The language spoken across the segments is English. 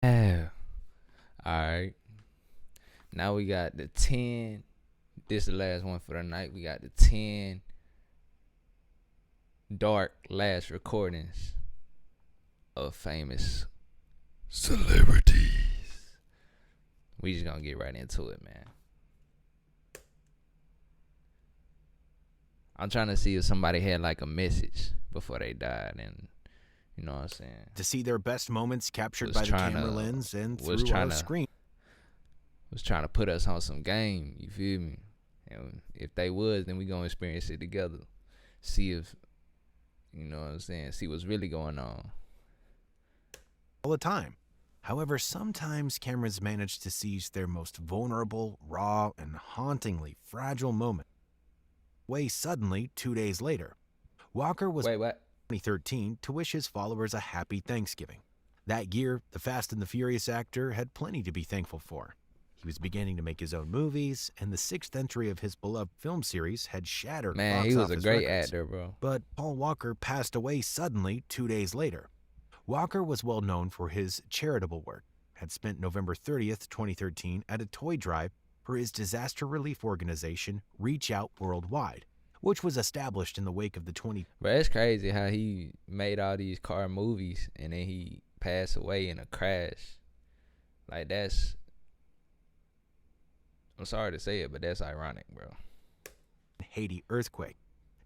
Yeah. All right. Now we got the 10. This is the last one for the night. We got the 10 dark last recordings of famous celebrities. We just gonna get right into it, man. I'm trying to see if somebody had like a message before they died, and you know what I'm saying. To see their best moments captured Was by the trying camera to lens and was through trying a to screen. was trying to put us on some game. You feel me? And if they was, then we gonna experience it together. See if you know what I'm saying. See what's really going on. All the time. However, sometimes cameras manage to seize their most vulnerable, raw, and hauntingly fragile moment. Way suddenly, 2 days later. Walker was Wait, what? 2013 to wish his followers a happy Thanksgiving. That year, the Fast and the Furious actor had plenty to be thankful for. He was beginning to make his own movies, and the sixth entry of his beloved film series had shattered Man, box he was a office great records. actor, bro. But Paul Walker passed away suddenly 2 days later. Walker was well known for his charitable work, had spent November 30th, 2013 at a toy drive for his disaster relief organization Reach Out Worldwide, which was established in the wake of the 20. But it's crazy how he made all these car movies and then he passed away in a crash. Like that's I'm sorry to say it, but that's ironic, bro. Haiti earthquake.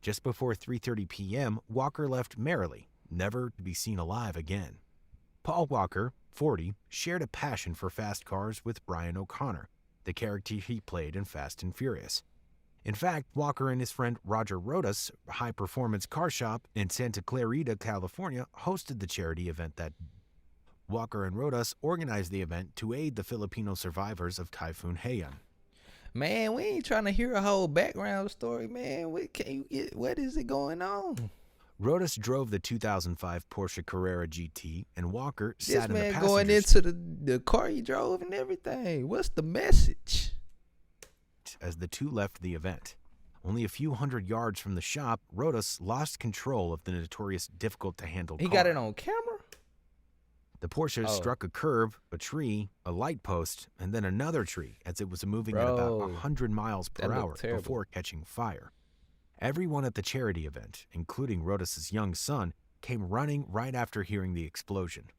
Just before 3:30 p.m., Walker left merrily, never to be seen alive again. Paul Walker, 40, shared a passion for fast cars with Brian O'Connor, the character he played in Fast and Furious. In fact, Walker and his friend Roger Rodas, a high-performance car shop in Santa Clarita, California, hosted the charity event that Walker and Rodas organized the event to aid the Filipino survivors of Typhoon Haiyan. Man, we ain't trying to hear a whole background story, man. What is it going on? Rodas drove the 2005 Porsche Carrera GT, and Walker This sat in the man passenger going into the car he drove and everything. What's the message? as the two left the event. Only a few hundred yards from the shop, Rodas lost control of the notorious difficult-to-handle car. He got it on camera? The Porsche struck a curb, a tree, a light post, and then another tree as it was moving at about 100 miles per hour before catching fire. Everyone at the charity event, including Rodas's young son, came running right after hearing the explosion.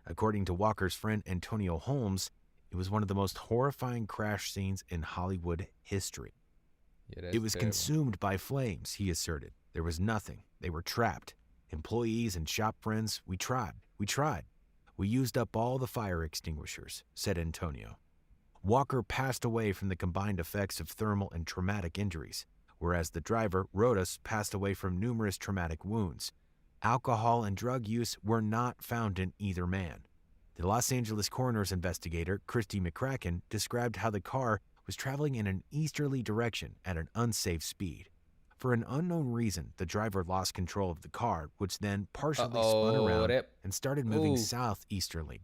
According to Walker's friend Antonio Holmes, it was one of the most horrifying crash scenes in Hollywood history. Yeah, it was consumed by flames, he asserted. There was nothing. They were trapped. Employees and shop friends, we tried. We used up all the fire extinguishers, said Antonio. Walker passed away from the combined effects of thermal and traumatic injuries, whereas the driver, Rodas, passed away from numerous traumatic wounds. Alcohol and drug use were not found in either man. The Los Angeles coroner's investigator, Christy McCracken, described how the car was traveling in an easterly direction at an unsafe speed. For an unknown reason, the driver lost control of the car, which then partially spun around and started moving southeasterly.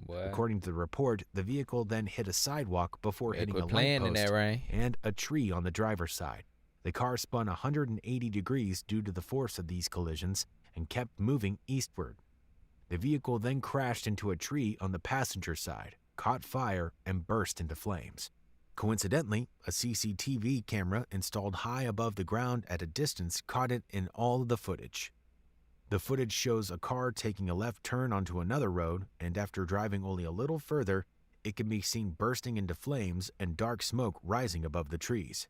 According to the report, the vehicle then hit a sidewalk before hitting a light post and a tree on the driver's side. The car spun 180 degrees due to the force of these collisions and kept moving eastward. The vehicle then crashed into a tree on the passenger side, caught fire, and burst into flames. Coincidentally, a CCTV camera installed high above the ground at a distance caught it in all of the footage. The footage shows a car taking a left turn onto another road, and after driving only a little further, it can be seen bursting into flames and dark smoke rising above the trees.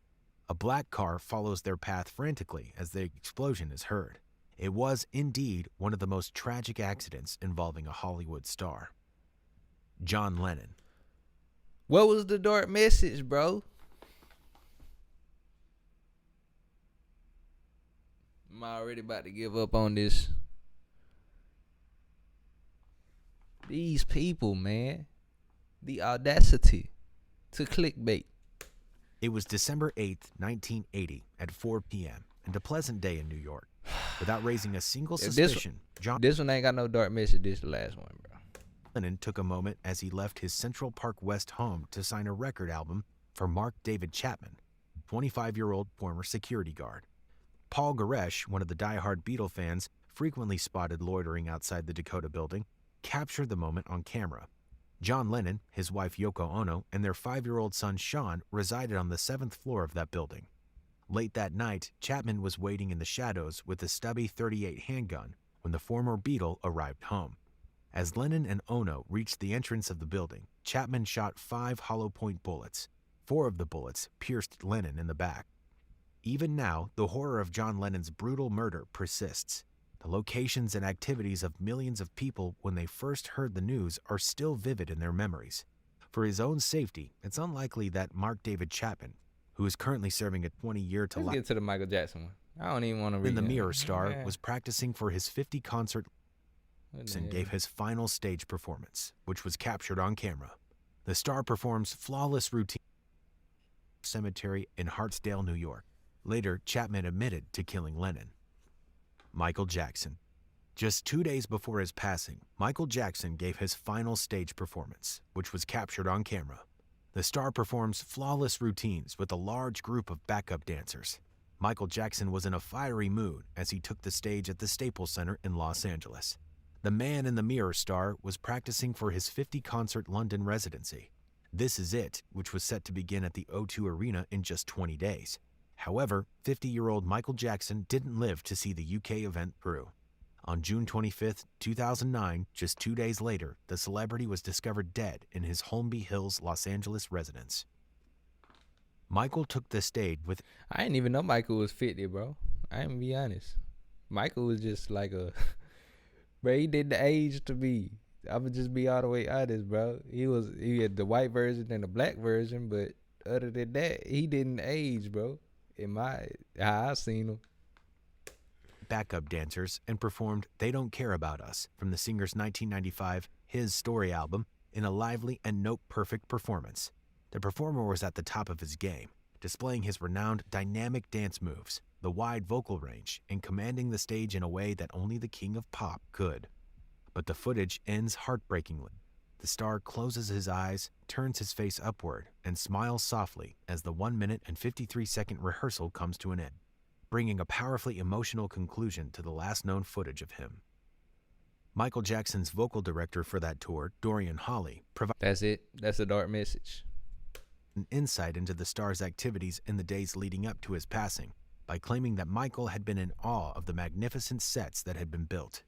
A black car follows their path frantically as the explosion is heard. It was indeed one of the most tragic accidents involving a Hollywood star. John Lennon. What was the dark message, bro? I'm already about to give up on this. These people, man. The audacity to clickbait. It was December 8th, 1980 at 4 p.m. and a pleasant day in New York. Without raising a single suspicion, this one ain't got no dark message. This is the last one, bro. Lennon took a moment as he left his Central Park West home to sign a record album for Mark David Chapman, 25-year-old former security guard. Paul Goresh, one of the diehard Beatle fans frequently spotted loitering outside the Dakota building, captured the moment on camera. John Lennon, his wife Yoko Ono, and their 5-year-old son Sean resided on the 7th floor of that building. Late that night, Chapman was waiting in the shadows with a stubby .38 handgun when the former Beatle arrived home. As Lennon and Ono reached the entrance of the building, Chapman shot 5 hollow-point bullets. 4 of the bullets pierced Lennon in the back. Even now, the horror of John Lennon's brutal murder persists. The locations and activities of millions of people when they first heard the news are still vivid in their memories. For his own safety, it's unlikely that Mark David Chapman, who is currently serving a 20-year to Let's life get to the Michael Jackson one. I don't even want to read in the it. Mirror star, was practicing for his 50 concert and gave his final stage performance, which was captured on camera. The star performs flawless routine cemetery in Hartsdale, New York. Later, Chapman admitted to killing Lennon. Michael Jackson. Just 2 days before his passing, Michael Jackson gave his final stage performance, which was captured on camera. The star performs flawless routines with a large group of backup dancers. Michael Jackson was in a fiery mood as he took the stage at the Staples Center in Los Angeles. The Man in the Mirror star was practicing for his 50-concert London residency. This Is It, which was set to begin at the O2 Arena in just 20 days. However, 50-year-old Michael Jackson didn't live to see the UK event through. On June 25, 2009, just 2 days later, the celebrity was discovered dead in his Holmby Hills, Los Angeles residence. Michael took the stage with... I didn't even know Michael was 50, bro. I ain't gonna be honest. Michael was just like a... bro, he did the age to me. I would just be all the way honest, bro. He had the white version and the black version, but other than that, he didn't age, bro. How I seen him. Backup dancers and performed They Don't Care About Us from the singer's 1995 His Story album in a lively and note-perfect performance. The performer was at the top of his game, displaying his renowned dynamic dance moves, the wide vocal range, and commanding the stage in a way that only the king of pop could. But the footage ends heartbreakingly. The star closes his eyes, turns his face upward, and smiles softly as the 1-minute and 53-second rehearsal comes to an end, bringing a powerfully emotional conclusion to the last known footage of him. Michael Jackson's vocal director for that tour, Dorian Hawley, provided That's it. That's a dark message. an insight into the star's activities in the days leading up to his passing by claiming that Michael had been in awe of the magnificent sets that had been built.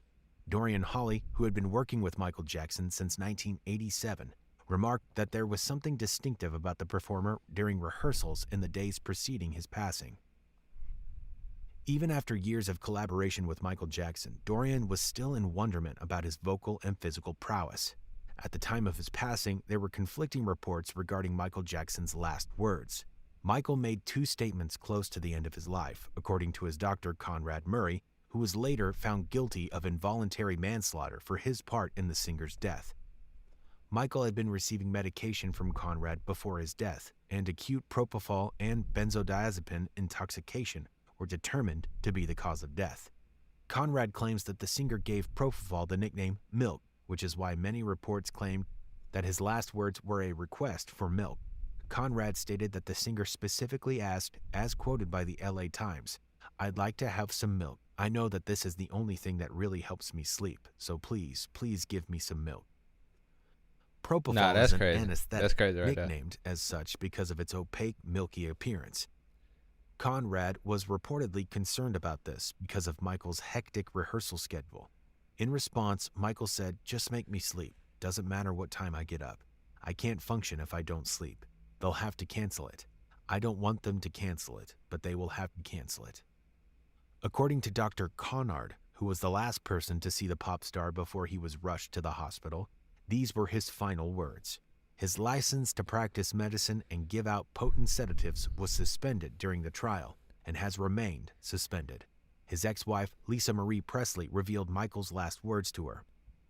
Dorian Hawley, who had been working with Michael Jackson since 1987, remarked that there was something distinctive about the performer during rehearsals in the days preceding his passing. Even after years of collaboration with Michael Jackson, Dorian was still in wonderment about his vocal and physical prowess. At the time of his passing, there were conflicting reports regarding Michael Jackson's last words. Michael made 2 statements close to the end of his life, according to his doctor Conrad Murray, who was later found guilty of involuntary manslaughter for his part in the singer's death. Michael had been receiving medication from Conrad before his death, and acute propofol and benzodiazepine intoxication were determined to be the cause of death. Conrad claims that the singer gave propofol the nickname Milk, which is why many reports claimed that his last words were a request for milk. Conrad stated that the singer specifically asked, as quoted by the LA Times, "I'd like to have some milk. I know that this is the only thing that really helps me sleep, so please give me some milk." Propofol That's is an crazy. anesthetic, That's crazy right there. nicknamed as such because of its opaque, milky appearance. Conrad was reportedly concerned about this because of Michael's hectic rehearsal schedule. In response, Michael said, "Just make me sleep. Doesn't matter what time I get up. I can't function if I don't sleep. They'll have to cancel it. I don't want them to cancel it, but they will have to cancel it." According to Dr. Conrad, who was the last person to see the pop star before he was rushed to the hospital, these were his final words. His license to practice medicine and give out potent sedatives was suspended during the trial and has remained suspended. His ex-wife, Lisa Marie Presley, revealed Michael's last words to her,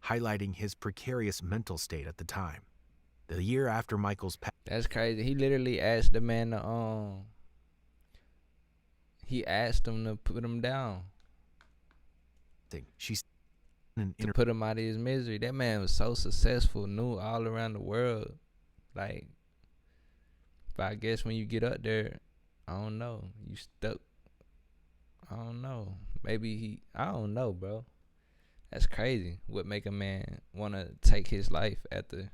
highlighting his precarious mental state at the time. The year after Michael's passing, That's crazy. He literally asked the man to he asked him to put him down, she in an to put him out of his misery. That man was so successful, knew all around the world. Like, but I guess when you get up there, I don't know, you stuck. I don't know. Maybe I don't know, bro. That's crazy. What make a man want to take his life after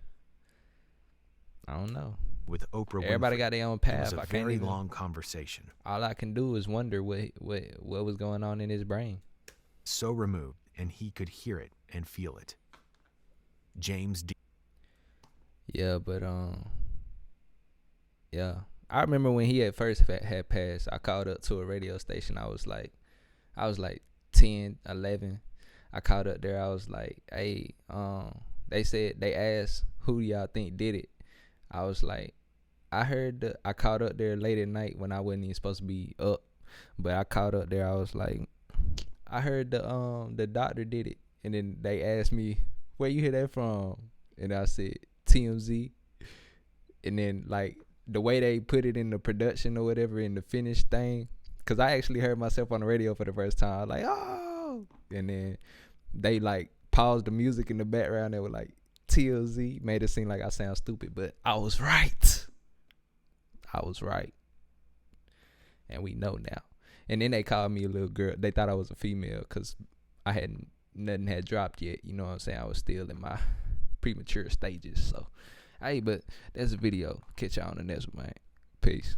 I don't know. with Oprah Everybody Winfrey. got their own It was path. a I can't very even. long conversation, All I can do is wonder what was going on in his brain. so removed, and he could hear it and feel it. James D. Yeah, but yeah. I remember when he at first had passed. I called up to a radio station. I was like 10, 11. I called up there. I was like, hey, they asked who y'all think did it. I was like, I called up there late at night when I wasn't even supposed to be up, but I called up there. I was like, I heard the doctor did it, and then they asked me where you hear that from, and I said TMZ, and then like the way they put it in the production or whatever in the finished thing, cause I actually heard myself on the radio for the first time. I was like, oh, and then they like paused the music in the background. They were like TLZ, made it seem like I sound stupid, but I was right. I was right, and we know now. And then they called me a little girl. They thought I was a female because nothing had dropped yet. You know what I'm saying? I was still in my premature stages. So, hey, but that's a video. Catch y'all on the next one, man. Peace.